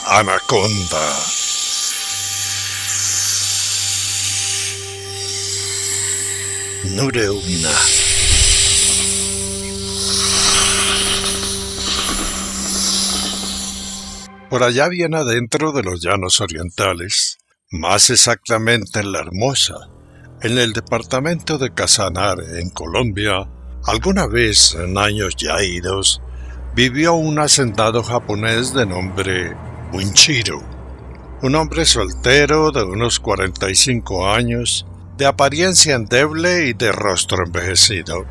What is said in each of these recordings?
Anaconda. Nureuna. Por allá bien adentro de los llanos orientales, más exactamente en La Hermosa, en el departamento de Casanare, en Colombia, alguna vez en años ya idos, vivió un hacendado japonés de nombre Bunchiro, un hombre soltero de unos 45 años, de apariencia endeble y de rostro envejecido.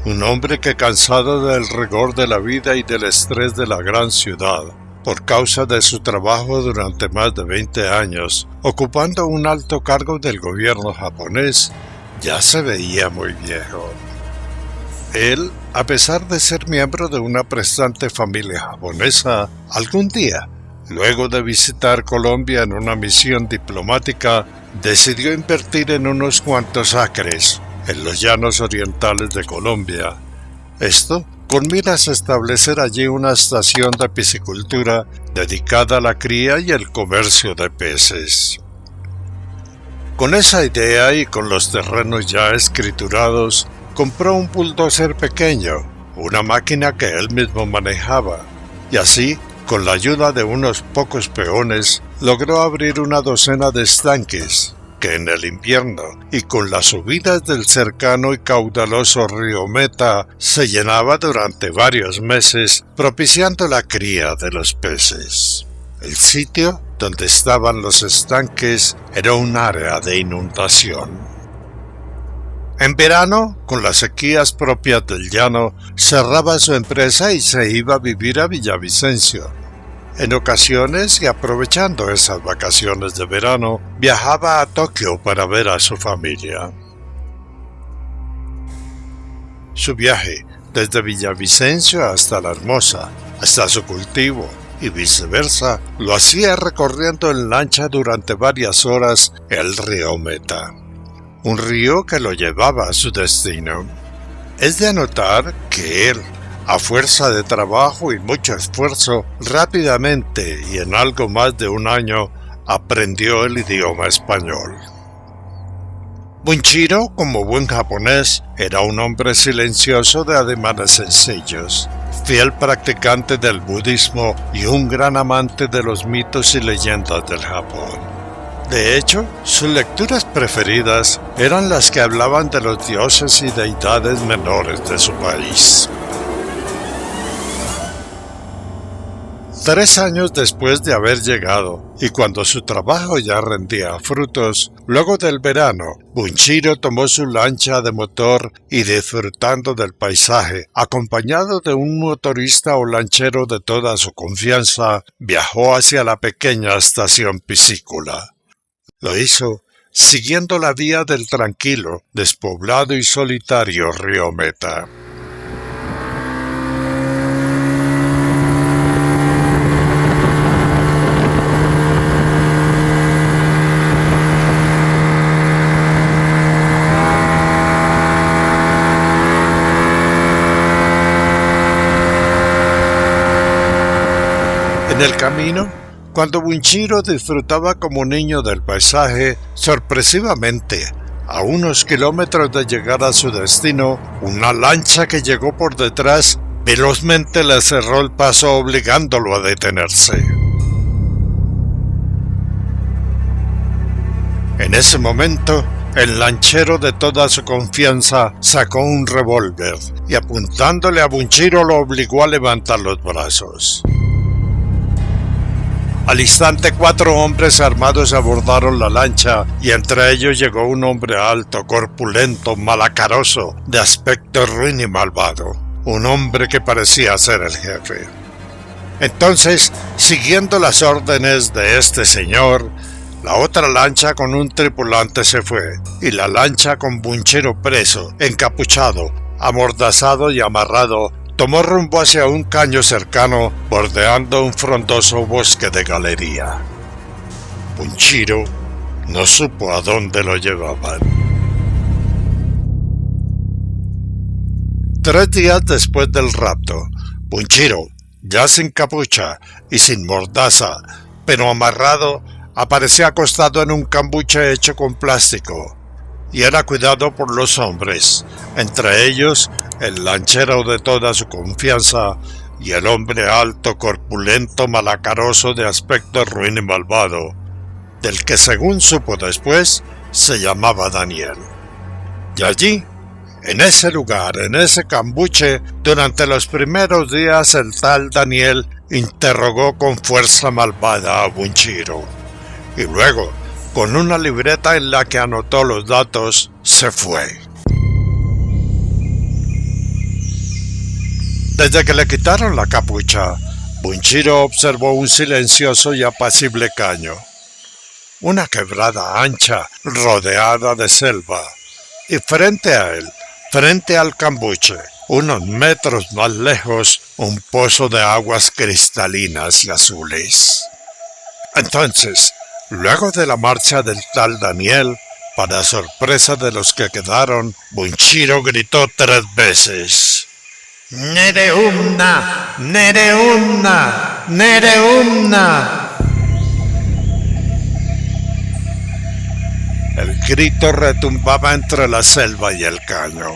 Un hombre que, cansado del rigor de la vida y del estrés de la gran ciudad, por causa de su trabajo durante más de 20 años, ocupando un alto cargo del gobierno japonés, ya se veía muy viejo. Él, a pesar de ser miembro de una prestante familia japonesa, algún día, luego de visitar Colombia en una misión diplomática, decidió invertir en unos cuantos acres en los llanos orientales de Colombia. Esto con miras a establecer allí una estación de piscicultura dedicada a la cría y el comercio de peces. Con esa idea y con los terrenos ya escriturados, compró un bulldozer pequeño, una máquina que él mismo manejaba, y así, con la ayuda de unos pocos peones, logró abrir una docena de estanques, que en el invierno, y con las subidas del cercano y caudaloso río Meta, se llenaba durante varios meses, propiciando la cría de los peces. El sitio donde estaban los estanques era un área de inundación. En verano, con las sequías propias del llano, cerraba su empresa y se iba a vivir a Villavicencio. En ocasiones, y aprovechando esas vacaciones de verano, viajaba a Tokio para ver a su familia. Su viaje desde Villavicencio hasta La Hermosa, hasta su cultivo y viceversa, lo hacía recorriendo en lancha durante varias horas el río Meta, un río que lo llevaba a su destino. Es de anotar que él, a fuerza de trabajo y mucho esfuerzo, rápidamente y en algo más de un año, aprendió el idioma español. Bunchiro, como buen japonés, era un hombre silencioso de ademanes sencillos, fiel practicante del budismo y un gran amante de los mitos y leyendas del Japón. De hecho, sus lecturas preferidas eran las que hablaban de los dioses y deidades menores de su país. 3 años después de haber llegado, y cuando su trabajo ya rendía frutos, luego del verano, Bunchiro tomó su lancha de motor y, disfrutando del paisaje, acompañado de un motorista o lanchero de toda su confianza, viajó hacia la pequeña estación piscícola. Lo hizo siguiendo la vía del tranquilo, despoblado y solitario río Meta. En el camino, cuando Bunchiro disfrutaba como niño del paisaje, sorpresivamente, a unos kilómetros de llegar a su destino, una lancha que llegó por detrás velozmente le cerró el paso obligándolo a detenerse. En ese momento, el lanchero de toda su confianza sacó un revólver y apuntándole a Bunchiro lo obligó a levantar los brazos. Al instante 4 hombres armados abordaron la lancha y entre ellos llegó un hombre alto, corpulento, malacaroso, de aspecto ruin y malvado, un hombre que parecía ser el jefe. Entonces, siguiendo las órdenes de este señor, la otra lancha con un tripulante se fue, y la lancha con Bunchiro preso, encapuchado, amordazado y amarrado, tomó rumbo hacia un caño cercano, bordeando un frondoso bosque de galería. Bunchiro no supo a dónde lo llevaban. 3 días después del rapto, Bunchiro, ya sin capucha y sin mordaza, pero amarrado, aparecía acostado en un cambuche hecho con plástico, y era cuidado por los hombres, entre ellos el lanchero de toda su confianza y el hombre alto, corpulento, malacaroso, de aspecto ruin y malvado, del que según supo después se llamaba Daniel. Y allí, en ese lugar, en ese cambuche, durante los primeros días el tal Daniel interrogó con fuerza malvada a Bunchiro, y luego, con una libreta en la que anotó los datos, se fue. Desde que le quitaron la capucha, Bunchiro observó un silencioso y apacible caño, una quebrada ancha rodeada de selva, y frente a él, frente al cambuche, unos metros más lejos, un pozo de aguas cristalinas y azules. Entonces, luego de la marcha del tal Daniel, para sorpresa de los que quedaron, Bunchiro gritó 3 veces: «Nereumna, Nereumna, Nereumna». El grito retumbaba entre la selva y el caño.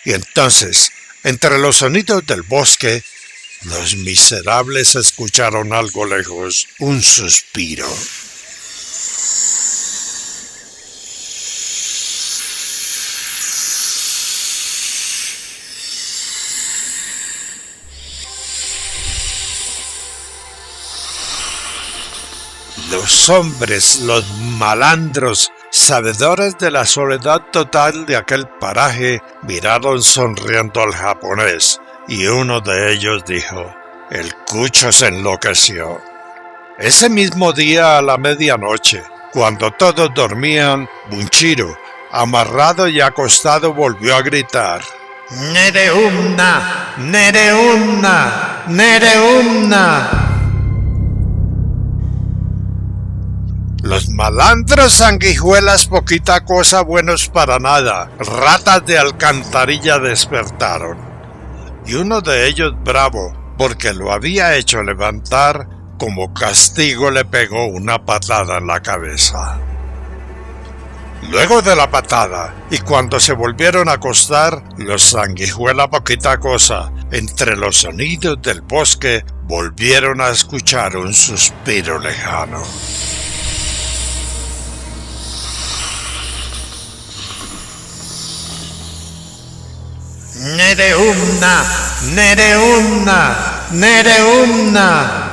Y entonces, entre los sonidos del bosque, los miserables escucharon algo lejos un suspiro. Los hombres, los malandros, sabedores de la soledad total de aquel paraje, miraron sonriendo al japonés, y uno de ellos dijo: «El cucho se enloqueció». Ese mismo día a la medianoche, cuando todos dormían, Bunchiro, amarrado y acostado, volvió a gritar: «Nereumna, Nereumna, Nereumna». Los malandros sanguijuelas, poquita cosa, buenos para nada, ratas de alcantarilla, despertaron. Y uno de ellos, bravo, porque lo había hecho levantar, como castigo le pegó una patada en la cabeza. Luego de la patada, y cuando se volvieron a acostar, los sanguijuela, poquita cosa, entre los sonidos del bosque, volvieron a escuchar un suspiro lejano. «Nereumna, Nereumna, Nereumna».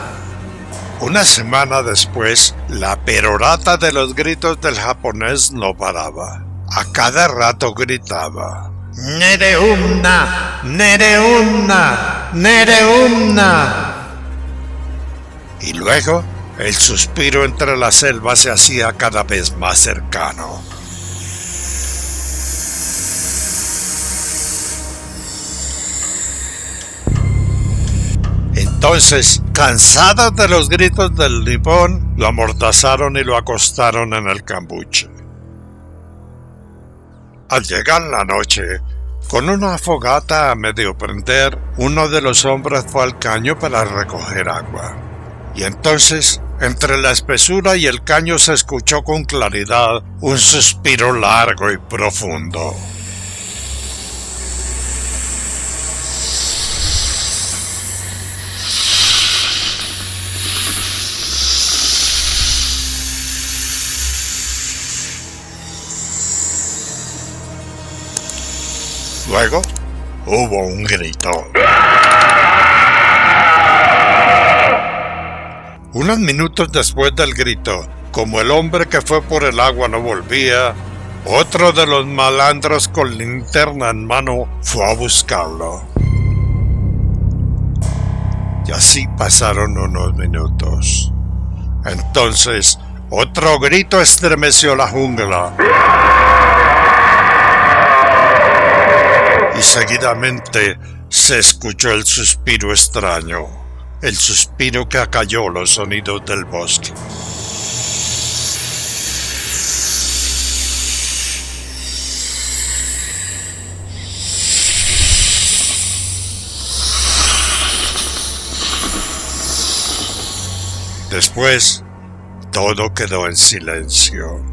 Una semana después, la perorata de los gritos del japonés no paraba. A cada rato gritaba: «Nereumna, Nereumna, Nereumna». Y luego, el suspiro entre la selva se hacía cada vez más cercano. Entonces, cansados de los gritos del nipón, lo amordazaron y lo acostaron en el cambuche. Al llegar la noche, con una fogata a medio prender, uno de los hombres fue al caño para recoger agua. Y entonces, entre la espesura y el caño se escuchó con claridad un suspiro largo y profundo. Luego, hubo un grito. Unos minutos después del grito, como el hombre que fue por el agua no volvía, otro de los malandros con linterna en mano fue a buscarlo. Y así pasaron unos minutos. Entonces, otro grito estremeció la jungla. Y seguidamente se escuchó el suspiro extraño, el suspiro que acalló los sonidos del bosque. Después, todo quedó en silencio.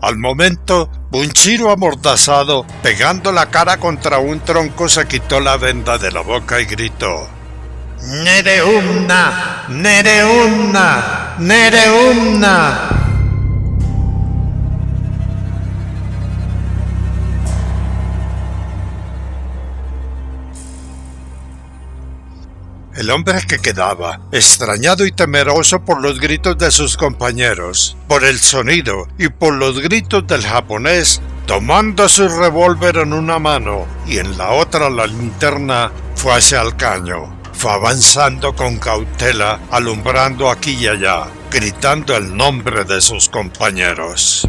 Al momento, Bunchiro, amordazado, pegando la cara contra un tronco, se quitó la venda de la boca y gritó: ¡Nereumna! ¡Nereumna! ¡Nereumna! El hombre que quedaba, extrañado y temeroso por los gritos de sus compañeros, por el sonido y por los gritos del japonés, tomando su revólver en una mano y en la otra la linterna, fue hacia el caño. Fue avanzando con cautela, alumbrando aquí y allá, gritando el nombre de sus compañeros.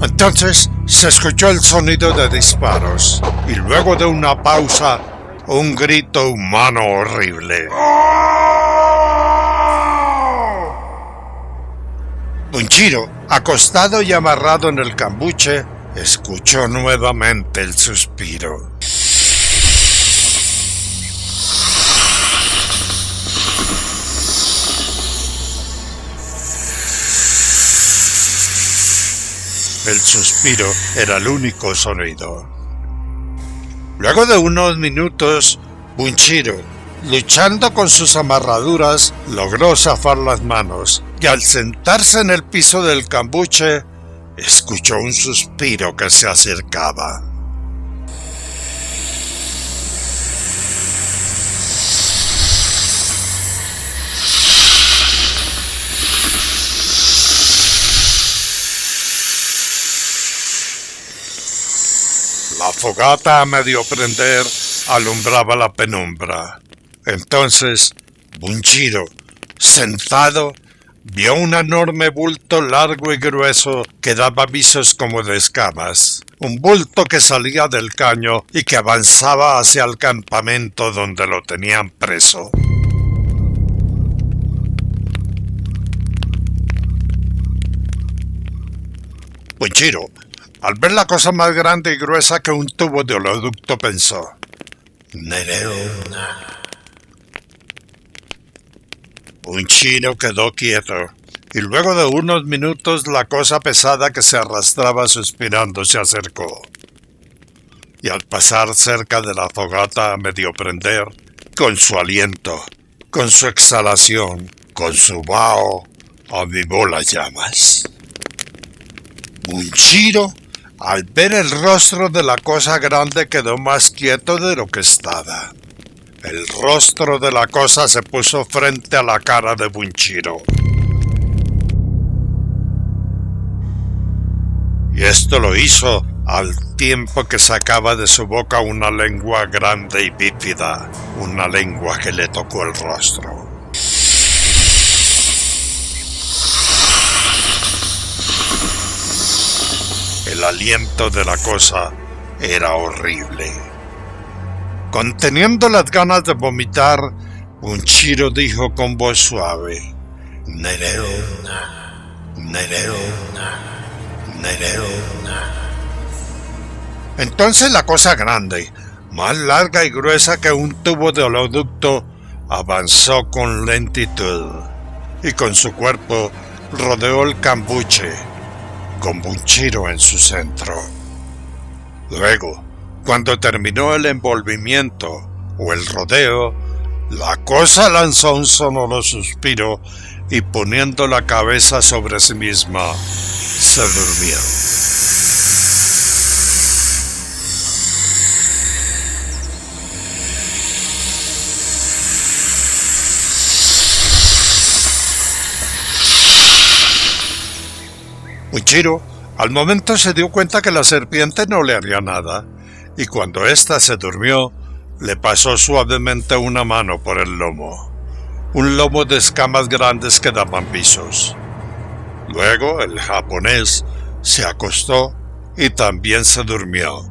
Entonces se escuchó el sonido de disparos y luego de una pausa, un grito humano horrible. Bunchiro, acostado y amarrado en el cambuche, escuchó nuevamente el suspiro. El suspiro era el único sonido. Luego de unos minutos, Bunchiro, luchando con sus amarraduras, logró zafar las manos y al sentarse en el piso del cambuche, escuchó un suspiro que se acercaba. La fogata a medio prender alumbraba la penumbra. Entonces, Bunchiro, sentado, vio un enorme bulto largo y grueso que daba visos como de escamas. Un bulto que salía del caño y que avanzaba hacia el campamento donde lo tenían preso. Bunchiro, al ver la cosa más grande y gruesa que un tubo de oleoducto, pensó: Nereumna. Bunchiro quedó quieto, y luego de unos minutos la cosa pesada que se arrastraba suspirando se acercó. Y al pasar cerca de la fogata a medio prender, con su aliento, con su exhalación, con su vaho, avivó las llamas. Bunchiro, al ver el rostro de la cosa grande, quedó más quieto de lo que estaba. El rostro de la cosa se puso frente a la cara de Bunchiro. Y esto lo hizo al tiempo que sacaba de su boca una lengua grande y bífida, una lengua que le tocó el rostro. El aliento de la cosa era horrible. Conteniendo las ganas de vomitar, Bunchiro dijo con voz suave: Nereumna, Nereumna, Nereumna. Entonces la cosa grande, más larga y gruesa que un tubo de oleoducto, avanzó con lentitud y con su cuerpo rodeó el cambuche, con Bunchiro en su centro. Luego, cuando terminó el envolvimiento o el rodeo, la cosa lanzó un sonoro suspiro y poniendo la cabeza sobre sí misma, se durmió. Bunchiro al momento se dio cuenta que la serpiente no le haría nada, y cuando ésta se durmió, le pasó suavemente una mano por el lomo, un lomo de escamas grandes que daban visos. Luego el japonés se acostó y también se durmió.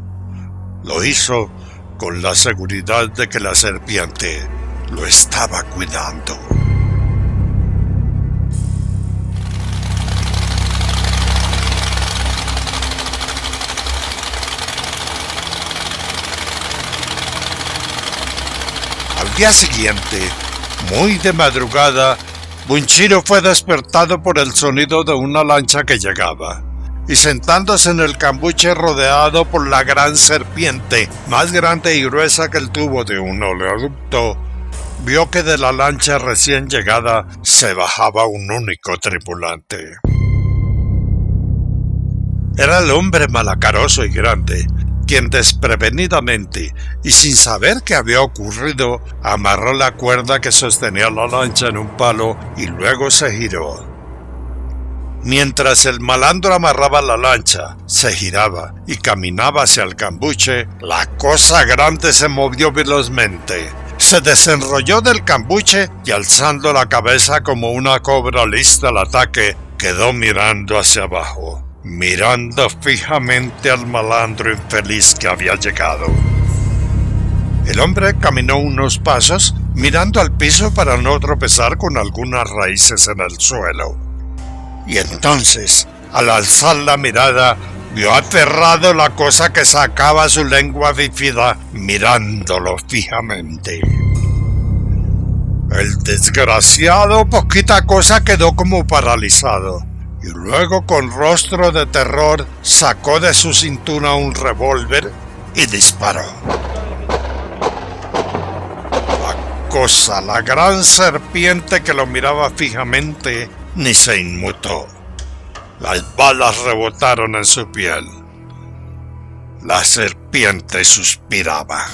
Lo hizo con la seguridad de que la serpiente lo estaba cuidando. Al día siguiente, Muy de madrugada, Bunchiro fue despertado por el sonido de una lancha que llegaba, y sentándose en el cambuche rodeado por la gran serpiente, más grande y gruesa que el tubo de un oleoducto, vio que de la lancha recién llegada se bajaba un único tripulante. Era el hombre malacaroso y grande, quien desprevenidamente y sin saber qué había ocurrido, amarró la cuerda que sostenía la lancha en un palo y luego se giró. Mientras el malandro amarraba la lancha, se giraba y caminaba hacia el cambuche, la cosa grande se movió velozmente. Se desenrolló del cambuche y alzando la cabeza como una cobra lista al ataque, quedó mirando hacia abajo, mirando fijamente al malandro infeliz que había llegado. El hombre caminó unos pasos, mirando al piso para no tropezar con algunas raíces en el suelo. Y entonces, al alzar la mirada, vio aterrado la cosa que sacaba su lengua bífida, mirándolo fijamente. El desgraciado poquita cosa quedó como paralizado, y luego con rostro de terror sacó de su cintura un revólver y disparó. La cosa, la gran serpiente que lo miraba fijamente, ni se inmutó. Las balas rebotaron en su piel. La serpiente suspiraba.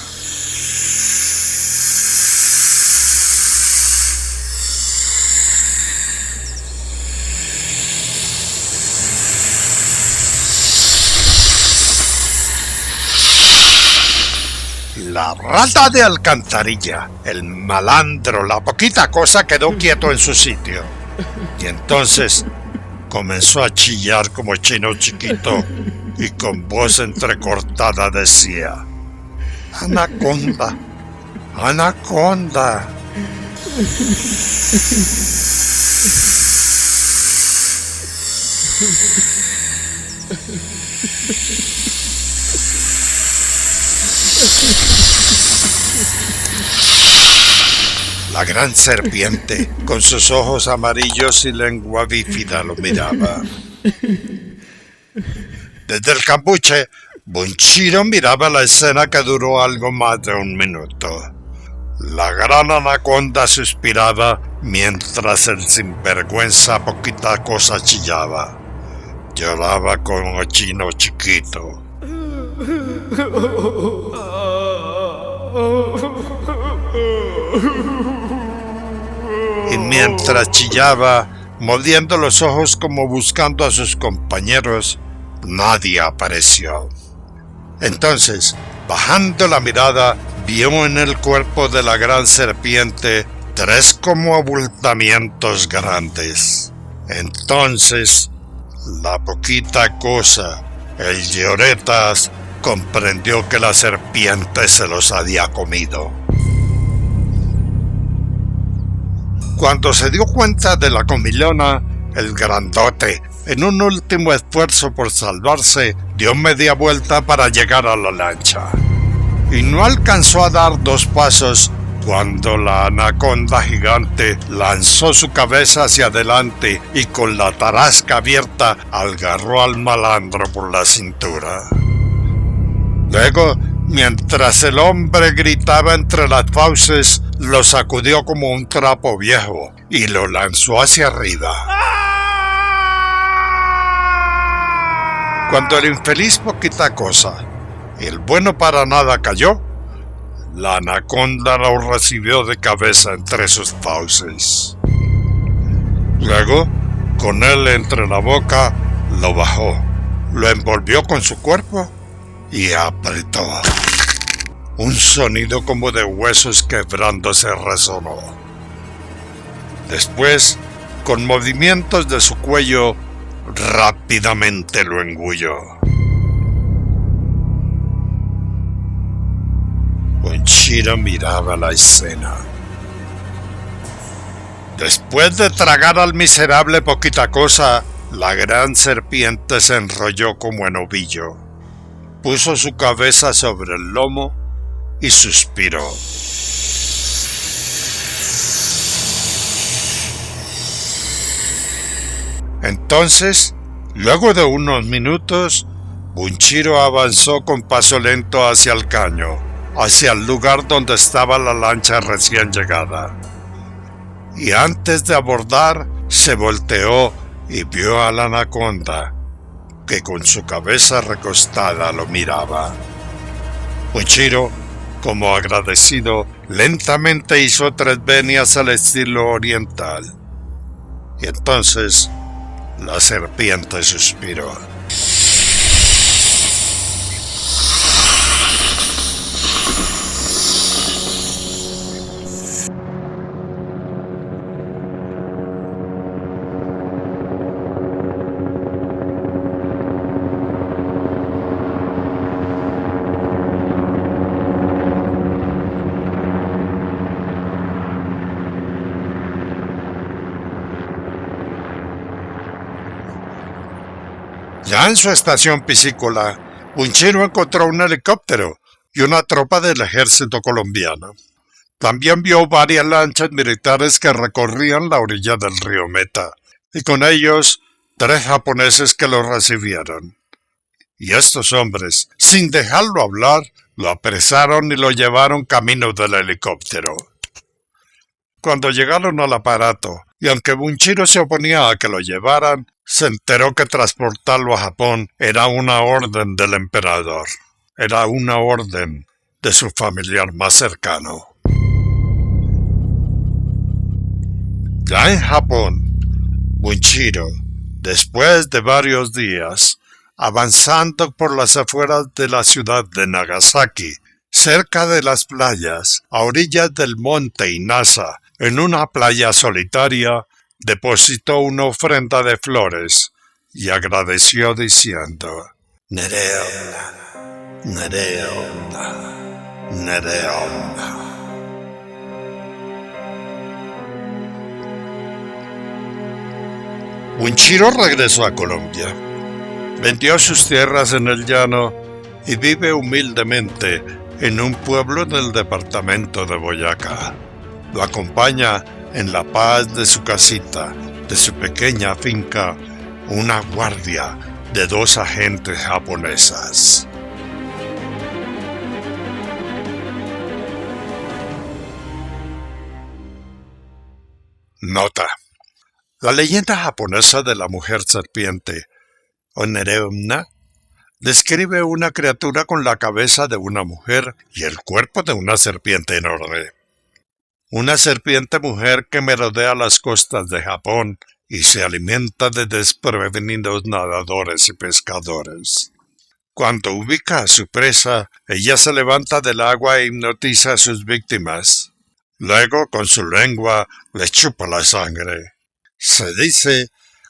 La rata de alcantarilla, el malandro, la poquita cosa quedó quieto en su sitio. Y entonces comenzó a chillar como chino chiquito y con voz entrecortada decía: «Anaconda, anaconda». La gran serpiente, con sus ojos amarillos y lengua bífida, lo miraba. Desde el cambuche, Bunchiro miraba la escena que duró algo más de un minuto. La gran anaconda suspiraba mientras el sinvergüenza poquita cosa chillaba. Lloraba como chino chiquito. Y mientras chillaba, moviendo los ojos como buscando a sus compañeros, nadie apareció. Entonces, bajando la mirada, vio en el cuerpo de la gran serpiente 3 como abultamientos grandes. Entonces, la poquita cosa, el lloretas, comprendió que la serpiente se los había comido. Cuando se dio cuenta de la comilona, el grandote, en un último esfuerzo por salvarse, dio media vuelta para llegar a la lancha. Y no alcanzó a dar 2 pasos cuando la anaconda gigante lanzó su cabeza hacia adelante y con la tarasca abierta agarró al malandro por la cintura. Luego, mientras el hombre gritaba entre las fauces, lo sacudió como un trapo viejo y lo lanzó hacia arriba. Cuando el infeliz poquita cosa, el bueno para nada cayó, la anaconda lo recibió de cabeza entre sus fauces. Luego, con él entre la boca, lo bajó, lo envolvió con su cuerpo y apretó. Un sonido como de huesos quebrándose resonó. Después, con movimientos de su cuello, rápidamente lo engulló. Bunchiro miraba la escena. Después de tragar al miserable poquita cosa, la gran serpiente se enrolló como en ovillo. Puso su cabeza sobre el lomo y suspiró. Entonces, luego de unos minutos, Bunchiro avanzó con paso lento hacia el caño, hacia el lugar donde estaba la lancha recién llegada. Y antes de abordar, se volteó y vio a la anaconda, que con su cabeza recostada lo miraba. Bunchiro, como agradecido, lentamente hizo 3 venias al estilo oriental. Y entonces la serpiente suspiró. Ya en su estación piscícola, Bunchiro encontró un helicóptero y una tropa del ejército colombiano. También vio varias lanchas militares que recorrían la orilla del río Meta, y con ellos 3 japoneses que lo recibieron. Y estos hombres, sin dejarlo hablar, lo apresaron y lo llevaron camino del helicóptero. Cuando llegaron al aparato, y aunque Bunchiro se oponía a que lo llevaran, se enteró que transportarlo a Japón era una orden del emperador. Era una orden de su familiar más cercano. Ya en Japón, Bunchiro, después de varios días, avanzando por las afueras de la ciudad de Nagasaki, cerca de las playas, a orillas del monte Inasa, en una playa solitaria, depositó una ofrenda de flores y agradeció diciendo: Nereonna, Nereonna, Nereonna. Bunchiro regresó a Colombia, vendió sus tierras en el llano y vive humildemente en un pueblo del departamento de Boyacá. Lo acompaña en la paz de su casita, de su pequeña finca, una guardia de 2 agentes japonesas. Nota: la leyenda japonesa de la mujer serpiente, o Nereonna, describe una criatura con la cabeza de una mujer y el cuerpo de una serpiente enorme. Una serpiente mujer que merodea las costas de Japón y se alimenta de desprevenidos nadadores y pescadores. Cuando ubica a su presa, ella se levanta del agua e hipnotiza a sus víctimas. Luego, con su lengua, le chupa la sangre. Se dice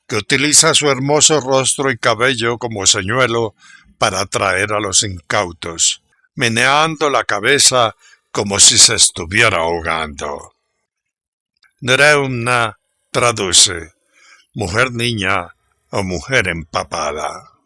que utiliza su hermoso rostro y cabello como señuelo para atraer a los incautos, meneando la cabeza como si se estuviera ahogando. Nereonna traduce mujer niña o mujer empapada.